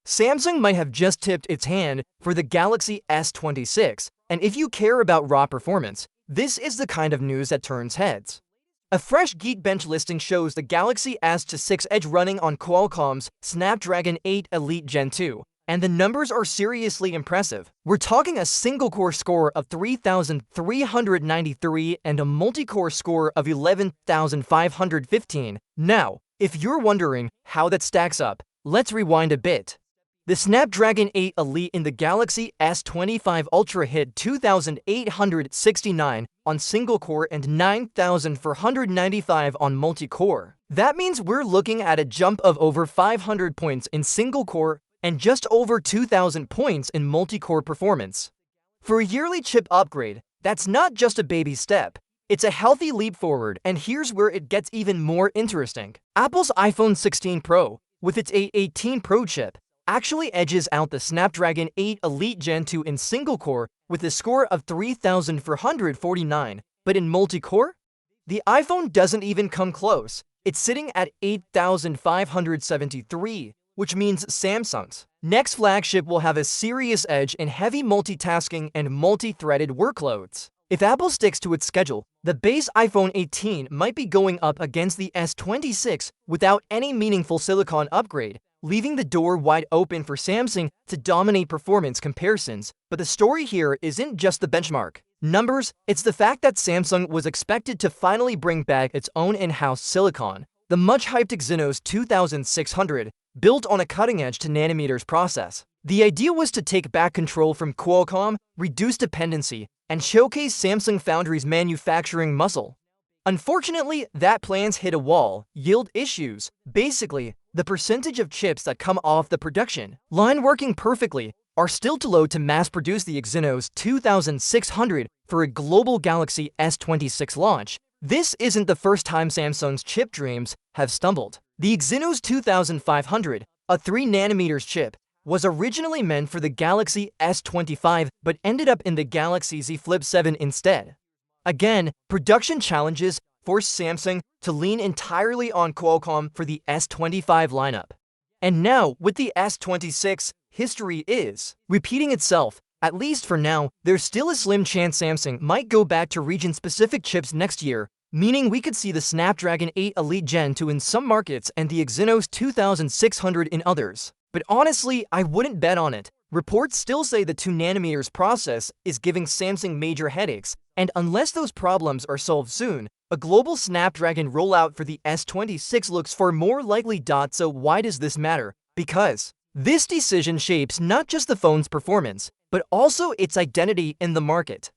Samsung might have just tipped its hand for the Galaxy S26, and if you care about raw performance, this is the kind of news that turns heads. A fresh Geekbench listing shows the Galaxy S26 Edge running on Qualcomm's Snapdragon 8 Elite Gen 2, and the numbers are seriously impressive. We're talking a single-core score of 3,393 and a multi-core score of 11,515. Now, if you're wondering how that stacks up, let's rewind a bit. The Snapdragon 8 Elite in the Galaxy S25 Ultra hit 2,869 on single-core and 9,495 on multi-core. That means we're looking at a jump of over 500 points in single-core and just over 2,000 points in multi-core performance. For a yearly chip upgrade, that's not just a baby step. It's a healthy leap forward, and here's where it gets even more interesting. Apple's iPhone 16 Pro, with its A18 Pro chip, actually edges out the Snapdragon 8 Elite Gen 2 in single-core with a score of 3,449, but in multi-core? The iPhone doesn't even come close. It's sitting at 8,573, which means Samsung's next flagship will have a serious edge in heavy multitasking and multi-threaded workloads. If Apple sticks to its schedule, the base iPhone 18 might be going up against the S26 without any meaningful silicon upgrade, leaving the door wide open for Samsung to dominate performance comparisons. But the story here isn't just the benchmark numbers, it's the fact that Samsung was expected to finally bring back its own in-house silicon, the much-hyped Exynos 2600, built on a cutting-edge 2nm process. The idea was to take back control from Qualcomm, reduce dependency, and showcase Samsung Foundry's manufacturing muscle. Unfortunately, that plan's hit a wall, yield issues. Basically, the percentage of chips that come off the production line working perfectly are still too low to mass-produce the Exynos 2600 for a global Galaxy S26 launch. This isn't the first time Samsung's chip dreams have stumbled. The Exynos 2500, a 3nm chip, was originally meant for the Galaxy S25 but ended up in the Galaxy Z Flip 7 instead. Again, production challenges forced Samsung to lean entirely on Qualcomm for the S25 lineup. And now, with the S26, history is repeating itself. At least for now, there's still a slim chance Samsung might go back to region-specific chips next year, meaning we could see the Snapdragon 8 Elite Gen 2 in some markets and the Exynos 2600 in others. But honestly, I wouldn't bet on it. Reports still say the 2nm process is giving Samsung major headaches, and unless those problems are solved soon, a global Snapdragon rollout for the S26 looks far more likely. So why does this matter? Because this decision shapes not just the phone's performance, but also its identity in the market.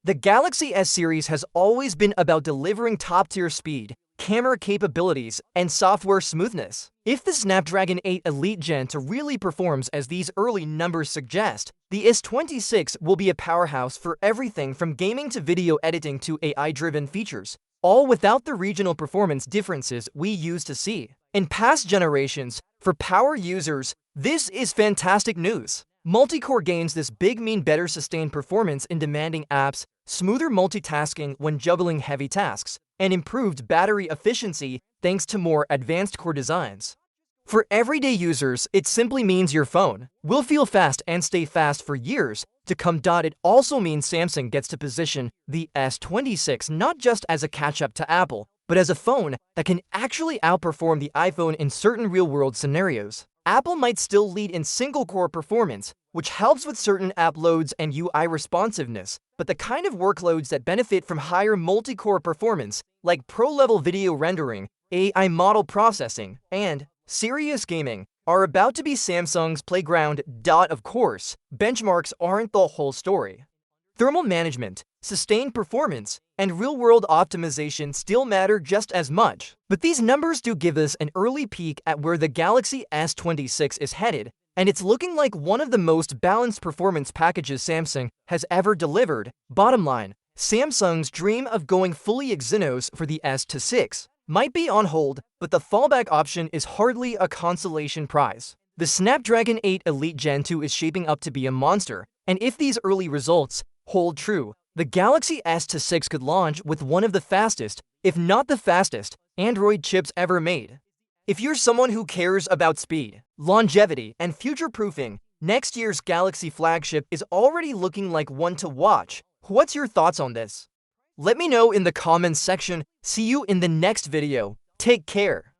The Galaxy S series has always been about delivering top-tier speed, camera capabilities, and software smoothness. If the Snapdragon 8 Elite Gen 2 really performs as these early numbers suggest, the S26 will be a powerhouse for everything from gaming to video editing to AI-driven features, all without the regional performance differences we used to see in past generations. For power users, this is fantastic news. Multi-core gains this big mean better sustained performance in demanding apps, smoother multitasking when juggling heavy tasks, and improved battery efficiency thanks to more advanced core designs. For everyday users, it simply means your phone will feel fast and stay fast for years to come. It also means Samsung gets to position the S26 not just as a catch-up to Apple, but as a phone that can actually outperform the iPhone in certain real-world scenarios. Apple might still lead in single-core performance, which helps with certain app loads and UI responsiveness, but the kind of workloads that benefit from higher multi-core performance, like pro-level video rendering, AI model processing, and serious gaming, are about to be Samsung's playground. Of course, benchmarks aren't the whole story. Thermal management, sustained performance, and real-world optimization still matter just as much. But these numbers do give us an early peek at where the Galaxy S26 is headed, and it's looking like one of the most balanced performance packages Samsung has ever delivered. Bottom line, Samsung's dream of going fully Exynos for the S26 might be on hold, but the fallback option is hardly a consolation prize. The Snapdragon 8 Elite Gen 2 is shaping up to be a monster, and if these early results hold true, the Galaxy S26 could launch with one of the fastest, if not the fastest, Android chips ever made. If you're someone who cares about speed, longevity, and future-proofing, next year's Galaxy flagship is already looking like one to watch. What's your thoughts on this? Let me know in the comments section. See you in the next video. Take care.